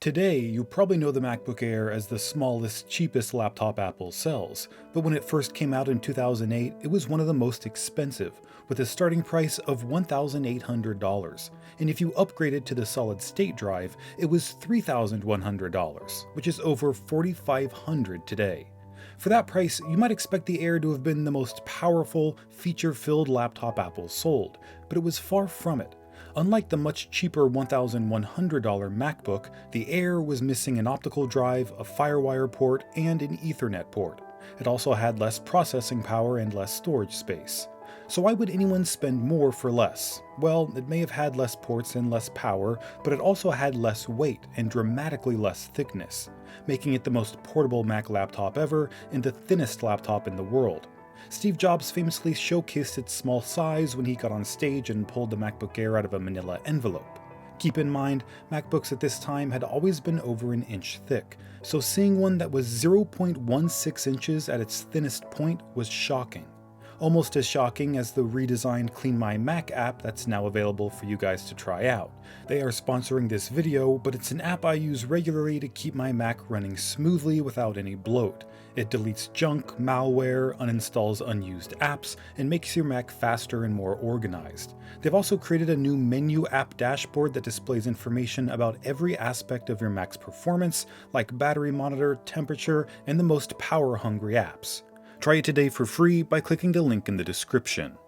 Today, you probably know the MacBook Air as the smallest, cheapest laptop Apple sells, but when it first came out in 2008, it was one of the most expensive, with a starting price of $1,800. And if you upgraded to the solid state drive, it was $3,100, which is over $4,500 today. For that price, you might expect the Air to have been the most powerful, feature-filled laptop Apple sold, but it was far from it. Unlike the much cheaper $1,100 MacBook, the Air was missing an optical drive, a FireWire port, and an Ethernet port. It also had less processing power and less storage space. So why would anyone spend more for less? Well, it may have had less ports and less power, but it also had less weight and dramatically less thickness, making it the most portable Mac laptop ever and the thinnest laptop in the world. Steve Jobs famously showcased its small size when he got on stage and pulled the MacBook Air out of a manila envelope. Keep in mind, MacBooks at this time had always been over an inch thick, so seeing one that was 0.16 inches at its thinnest point was shocking. Almost as shocking as the redesigned Clean My Mac app that's now available for you guys to try out. They are sponsoring this video, but it's an app I use regularly to keep my Mac running smoothly without any bloat. It deletes junk, malware, uninstalls unused apps, and makes your Mac faster and more organized. They've also created a new menu app dashboard that displays information about every aspect of your Mac's performance, like battery monitor, temperature, and the most power-hungry apps. Try it today for free by clicking the link in the description.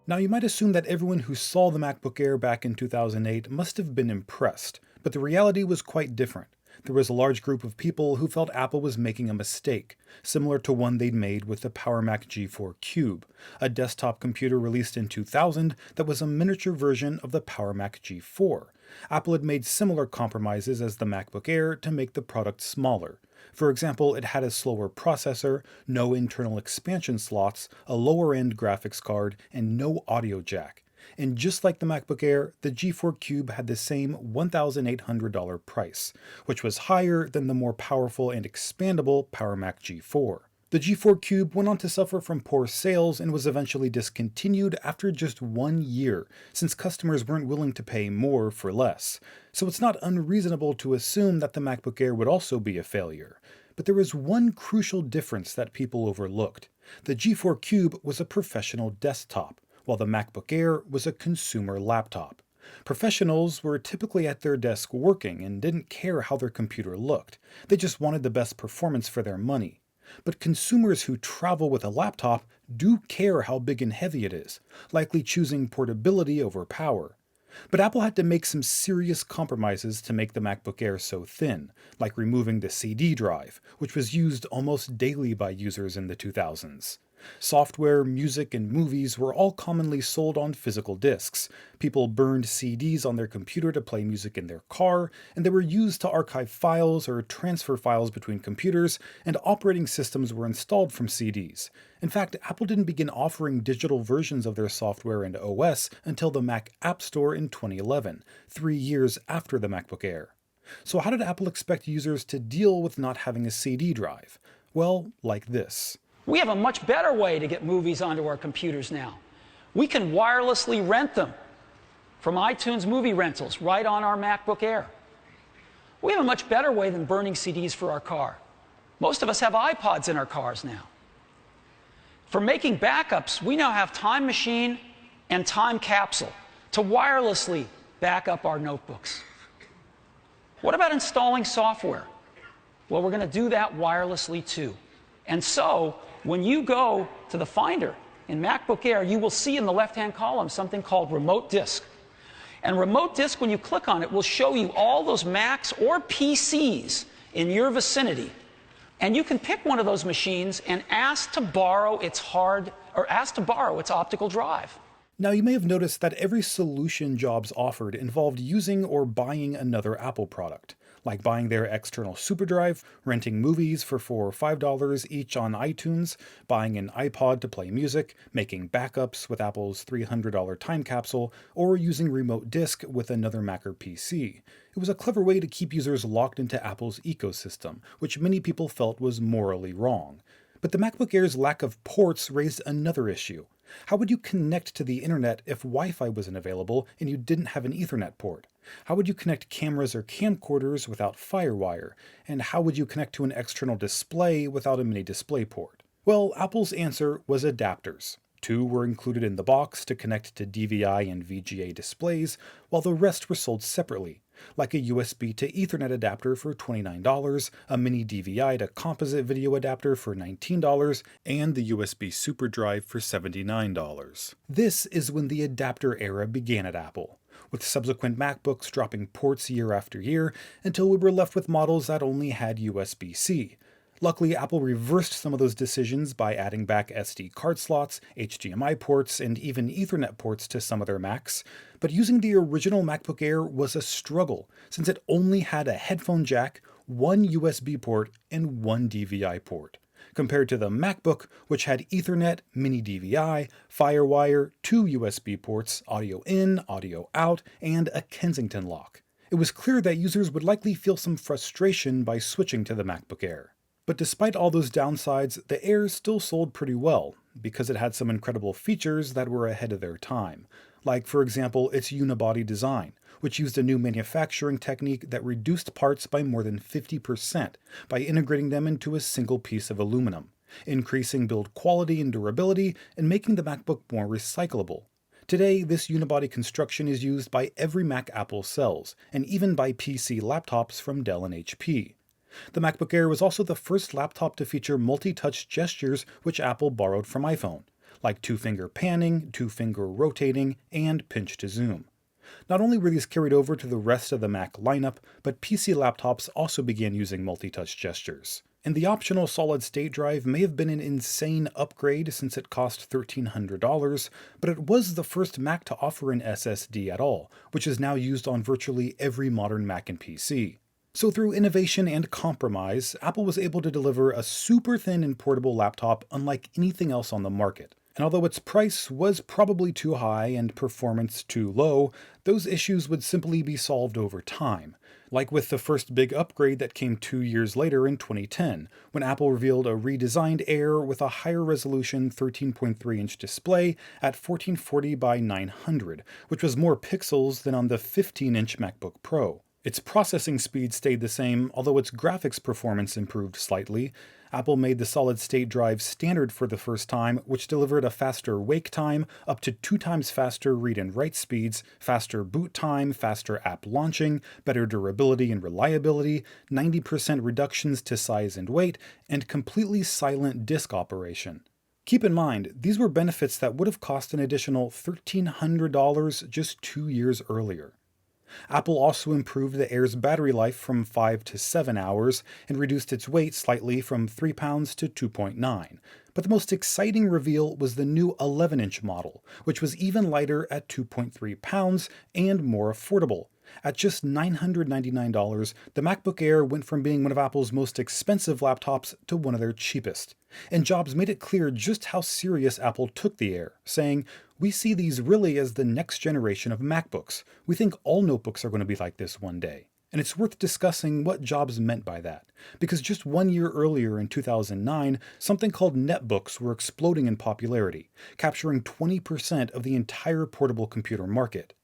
Now you might assume that everyone who saw the MacBook Air back in 2008 must have been impressed, but the reality was quite different. There was a large group of people who felt Apple was making a mistake, similar to one they'd made with the Power Mac G4 Cube, a desktop computer released in 2000 that was a miniature version of the Power Mac G4. Apple had made similar compromises as the MacBook Air to make the product smaller. For example, it had a slower processor, no internal expansion slots, a lower-end graphics card, and no audio jack. And just like the MacBook Air, the G4 Cube had the same $1,800 price, which was higher than the more powerful and expandable Power Mac G4. The G4 Cube went on to suffer from poor sales and was eventually discontinued after just 1 year, since customers weren't willing to pay more for less. So it's not unreasonable to assume that the MacBook Air would also be a failure. But there is one crucial difference that people overlooked. The G4 Cube was a professional desktop, while the MacBook Air was a consumer laptop. Professionals were typically at their desk working and didn't care how their computer looked. They just wanted the best performance for their money. But consumers who travel with a laptop do care how big and heavy it is, likely choosing portability over power. But Apple had to make some serious compromises to make the MacBook Air so thin, like removing the CD drive, which was used almost daily by users in the 2000s. Software, music, and movies were all commonly sold on physical discs. People burned CDs on their computer to play music in their car, and they were used to archive files or transfer files between computers, and operating systems were installed from CDs. In fact, Apple didn't begin offering digital versions of their software and OS until the Mac App Store in 2011, 3 years after the MacBook Air. So how did Apple expect users to deal with not having a CD drive? Well, like this. We have a much better way to get movies onto our computers now. We can wirelessly rent them from iTunes movie rentals right on our MacBook Air. We have a much better way than burning CDs for our car. Most of us have iPods in our cars now. For making backups, we now have Time Machine and Time Capsule to wirelessly back up our notebooks. What about installing software? Well, we're going to do that wirelessly too. And so, when you go to the Finder in MacBook Air, you will see in the left-hand column something called Remote Disk. And Remote Disk, when you click on it, will show you all those Macs or PCs in your vicinity. And you can pick one of those machines and ask to borrow its optical drive. Now you may have noticed that every solution Jobs offered involved using or buying another Apple product, like buying their external SuperDrive, renting movies for $4 or $5 each on iTunes, buying an iPod to play music, making backups with Apple's $300 Time Capsule, or using Remote Disk with another Mac or PC. It was a clever way to keep users locked into Apple's ecosystem, which many people felt was morally wrong. But the MacBook Air's lack of ports raised another issue. How would you connect to the internet if Wi-Fi wasn't available and you didn't have an Ethernet port? How would you connect cameras or camcorders without FireWire? And how would you connect to an external display without a mini DisplayPort? Well, Apple's answer was adapters. Two were included in the box to connect to DVI and VGA displays, while the rest were sold separately, like a USB to Ethernet adapter for $29, a mini DVI to composite video adapter for $19, and the USB SuperDrive for $79. This is when the adapter era began at Apple, with subsequent MacBooks dropping ports year after year until we were left with models that only had USB-C. Luckily, Apple reversed some of those decisions by adding back SD card slots, HDMI ports, and even Ethernet ports to some of their Macs, but using the original MacBook Air was a struggle, since it only had a headphone jack, one USB port, and one DVI port, compared to the MacBook, which had Ethernet, mini DVI, FireWire, two USB ports, audio in, audio out, and a Kensington lock. It was clear that users would likely feel some frustration by switching to the MacBook Air. But despite all those downsides, the Air still sold pretty well, because it had some incredible features that were ahead of their time, like for example its unibody design, which used a new manufacturing technique that reduced parts by more than 50% by integrating them into a single piece of aluminum, increasing build quality and durability and making the MacBook more recyclable. Today, this unibody construction is used by every Mac Apple sells, and even by PC laptops from Dell and HP. The MacBook Air was also the first laptop to feature multi-touch gestures which Apple borrowed from iPhone, like two-finger panning, two-finger rotating, and pinch to zoom. Not only were these carried over to the rest of the Mac lineup, but PC laptops also began using multi-touch gestures. And the optional solid-state drive may have been an insane upgrade since it cost $1,300, but it was the first Mac to offer an SSD at all, which is now used on virtually every modern Mac and PC. So through innovation and compromise, Apple was able to deliver a super thin and portable laptop unlike anything else on the market. And although its price was probably too high and performance too low, those issues would simply be solved over time. Like with the first big upgrade that came 2 years later in 2010, when Apple revealed a redesigned Air with a higher resolution 13.3-inch display at 1440 by 900, which was more pixels than on the 15-inch MacBook Pro. Its processing speed stayed the same, although its graphics performance improved slightly. Apple made the solid-state drive standard for the first time, which delivered a faster wake time, up to 2 times faster read and write speeds, faster boot time, faster app launching, better durability and reliability, 90% reductions to size and weight, and completely silent disk operation. Keep in mind, these were benefits that would have cost an additional $1,300 just 2 years earlier. Apple also improved the Air's battery life from 5 to 7 hours and reduced its weight slightly from 3 pounds to 2.9. But the most exciting reveal was the new 11-inch model, which was even lighter at 2.3 pounds and more affordable. At just $999, the MacBook Air went from being one of Apple's most expensive laptops to one of their cheapest. And Jobs made it clear just how serious Apple took the Air, saying, "We see these really as the next generation of MacBooks. We think all notebooks are going to be like this one day." And it's worth discussing what Jobs meant by that, because just 1 year earlier in 2009, something called netbooks were exploding in popularity, capturing 20% of the entire portable computer market.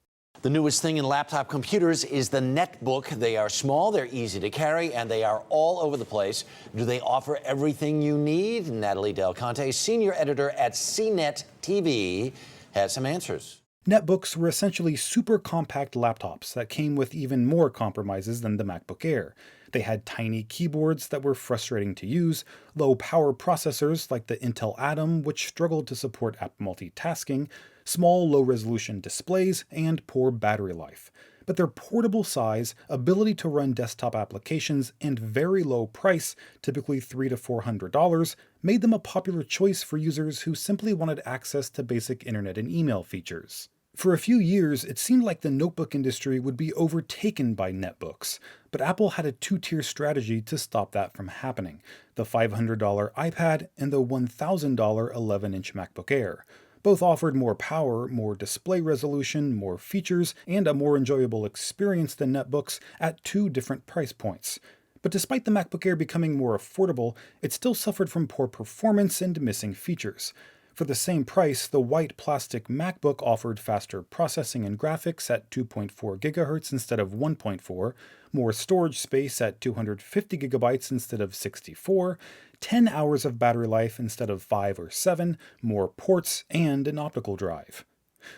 The newest thing in laptop computers is the netbook. They are small, they're easy to carry, and they are all over the place. Do they offer everything you need? Natalie Del Conte, senior editor at CNET TV, has some answers. Netbooks were essentially super compact laptops that came with even more compromises than the MacBook Air. They had tiny keyboards that were frustrating to use, low power processors like the Intel Atom, which struggled to support app multitasking, small low-resolution displays, and poor battery life. But their portable size, ability to run desktop applications, and very low price, typically $300 to $400, made them a popular choice for users who simply wanted access to basic internet and email features. For a few years, it seemed like the notebook industry would be overtaken by netbooks, but Apple had a two-tier strategy to stop that from happening: the $500 iPad and the $1,000 11-inch MacBook Air. Both offered more power, more display resolution, more features, and a more enjoyable experience than netbooks at 2 different price points. But despite the MacBook Air becoming more affordable, it still suffered from poor performance and missing features. For the same price, the white plastic MacBook offered faster processing and graphics at 2.4 GHz instead of 1.4, more storage space at 250 GB instead of 64, 10 hours of battery life instead of 5 or 7, more ports, and an optical drive.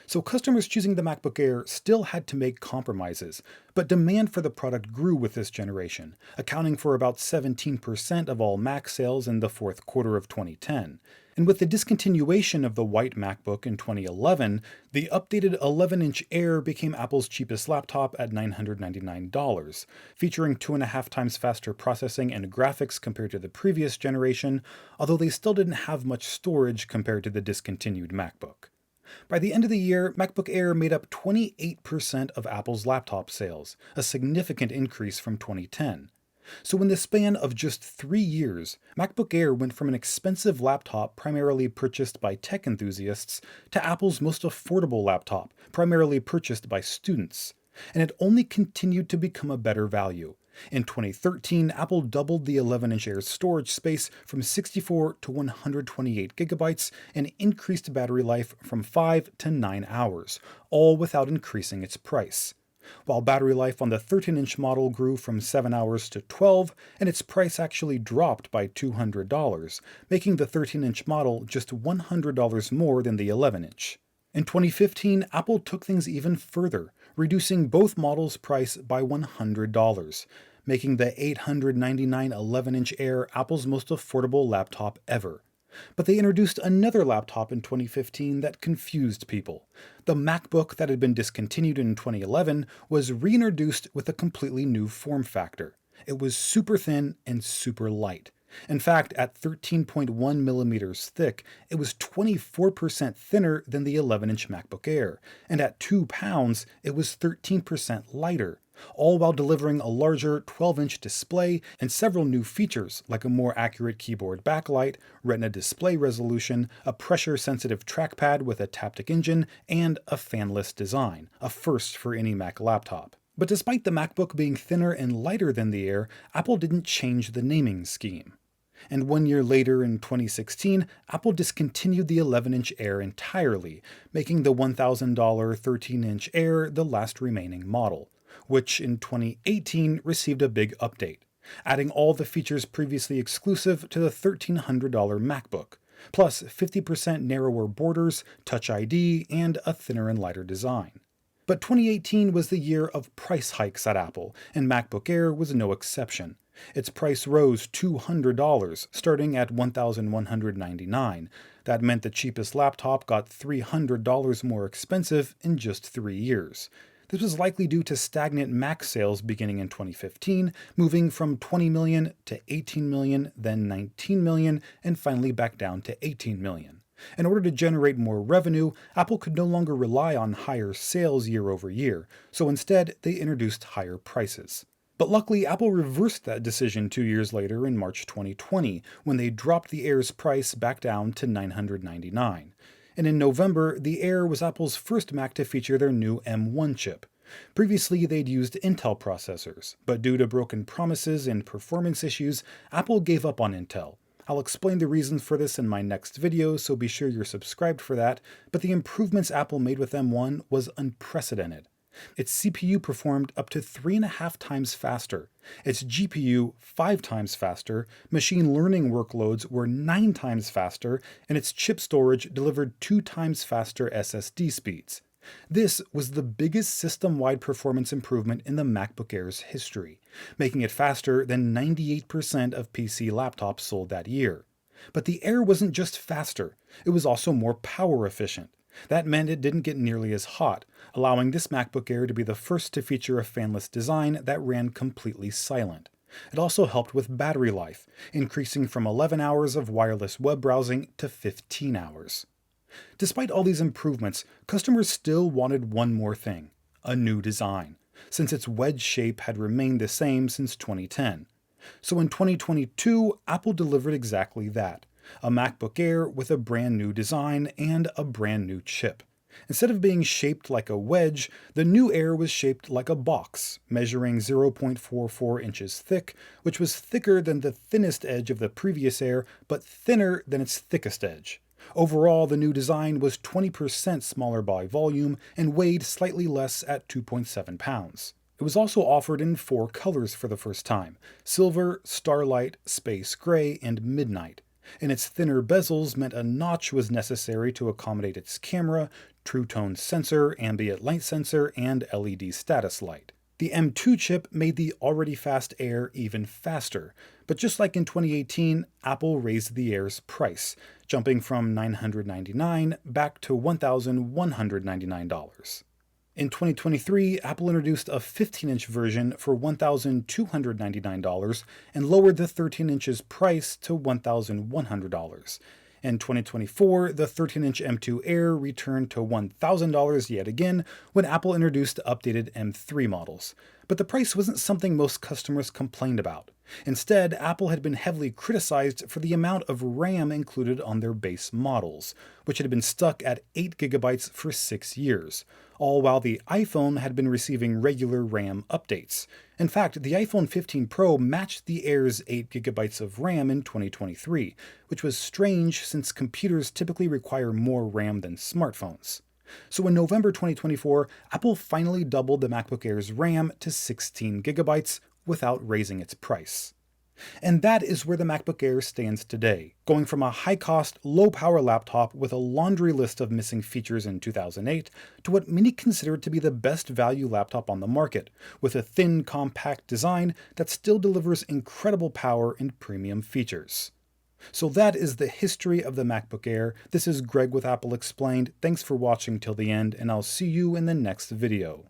So customers choosing the MacBook Air still had to make compromises, but demand for the product grew with this generation, accounting for about 17% of all Mac sales in the fourth quarter of 2010. And with the discontinuation of the white MacBook in 2011, the updated 11-inch Air became Apple's cheapest laptop at $999, featuring 2.5 times faster processing and graphics compared to the previous generation, although they still didn't have much storage compared to the discontinued MacBook. By the end of the year, MacBook Air made up 28% of Apple's laptop sales, a significant increase from 2010. So in the span of just 3 years, MacBook Air went from an expensive laptop primarily purchased by tech enthusiasts to Apple's most affordable laptop, primarily purchased by students. And it only continued to become a better value. In 2013, Apple doubled the 11-inch Air's storage space from 64 to 128 gigabytes and increased battery life from 5 to 9 hours, all without increasing its price. While battery life on the 13-inch model grew from 7 hours to 12, and its price actually dropped by $200, making the 13-inch model just $100 more than the 11-inch. In 2015, Apple took things even further, reducing both models' price by $100, making the $899 11-inch Air Apple's most affordable laptop ever. But they introduced another laptop in 2015 that confused people. The MacBook that had been discontinued in 2011 was reintroduced with a completely new form factor. It was super thin and super light. In fact, at 13.1 millimeters thick, it was 24% thinner than the 11-inch MacBook Air, and at 2 pounds, it was 13% lighter, all while delivering a larger 12-inch display and several new features like a more accurate keyboard backlight, Retina display resolution, a pressure-sensitive trackpad with a Taptic engine, and a fanless design, a first for any Mac laptop. But despite the MacBook being thinner and lighter than the Air, Apple didn't change the naming scheme. And 1 year later, in 2016, Apple discontinued the 11-inch Air entirely, making the $1,000 13-inch Air the last remaining model, which in 2018 received a big update, adding all the features previously exclusive to the $1,300 MacBook, plus 50% narrower borders, Touch ID, and a thinner and lighter design. But 2018 was the year of price hikes at Apple, and MacBook Air was no exception. Its price rose $200, starting at $1,199. That meant the cheapest laptop got $300 more expensive in just 3 years. This was likely due to stagnant Mac sales beginning in 2015, moving from 20 million to 18 million, then 19 million, and finally back down to 18 million. In order to generate more revenue, Apple could no longer rely on higher sales year over year, so instead they introduced higher prices. But luckily, Apple reversed that decision 2 years later in March 2020, when they dropped the Air's price back down to $999. And in November, the Air was Apple's first Mac to feature their new M1 chip. Previously, they'd used Intel processors, but due to broken promises and performance issues, Apple gave up on Intel. I'll explain the reasons for this in my next video, so be sure you're subscribed for that, but the improvements Apple made with M1 was unprecedented. Its CPU performed up to 3.5 times faster, its GPU 5 times faster, machine learning workloads were 9 times faster, and its chip storage delivered 2 times faster SSD speeds. This was the biggest system-wide performance improvement in the MacBook Air's history, making it faster than 98% of PC laptops sold that year. But the Air wasn't just faster, it was also more power efficient. That meant it didn't get nearly as hot, allowing this MacBook Air to be the first to feature a fanless design that ran completely silent. It also helped with battery life, increasing from 11 hours of wireless web browsing to 15 hours. Despite all these improvements, customers still wanted one more thing: a new design, since its wedge shape had remained the same since 2010. So in 2022, Apple delivered exactly that: a MacBook Air with a brand new design and a brand new chip. Instead of being shaped like a wedge, the new Air was shaped like a box, measuring 0.44 inches thick, which was thicker than the thinnest edge of the previous Air, but thinner than its thickest edge. Overall, the new design was 20% smaller by volume and weighed slightly less at 2.7 pounds. It was also offered in 4 colors for the first time: silver, starlight, space gray, and midnight. And its thinner bezels meant a notch was necessary to accommodate its camera, true tone sensor, ambient light sensor, and LED status light. The M2 chip made the already fast Air even faster, but just like in 2018, Apple raised the Air's price, jumping from $999 back to $1,199. In 2023, Apple introduced a 15-inch version for $1,299 and lowered the 13 inches price to $1,100. In 2024, the 13-inch M2 Air returned to $1,000 yet again when Apple introduced updated M3 models. But the price wasn't something most customers complained about. Instead, Apple had been heavily criticized for the amount of RAM included on their base models, which had been stuck at 8GB for 6 years, all while the iPhone had been receiving regular RAM updates. In fact, the iPhone 15 Pro matched the Air's 8GB of RAM in 2023, which was strange since computers typically require more RAM than smartphones. So in November 2024, Apple finally doubled the MacBook Air's RAM to 16GB without raising its price. And that is where the MacBook Air stands today, going from a high-cost, low-power laptop with a laundry list of missing features in 2008 to what many consider to be the best value laptop on the market, with a thin, compact design that still delivers incredible power and premium features. So that is the history of the MacBook Air. This is Greg with Apple Explained. Thanks for watching till the end, and I'll see you in the next video.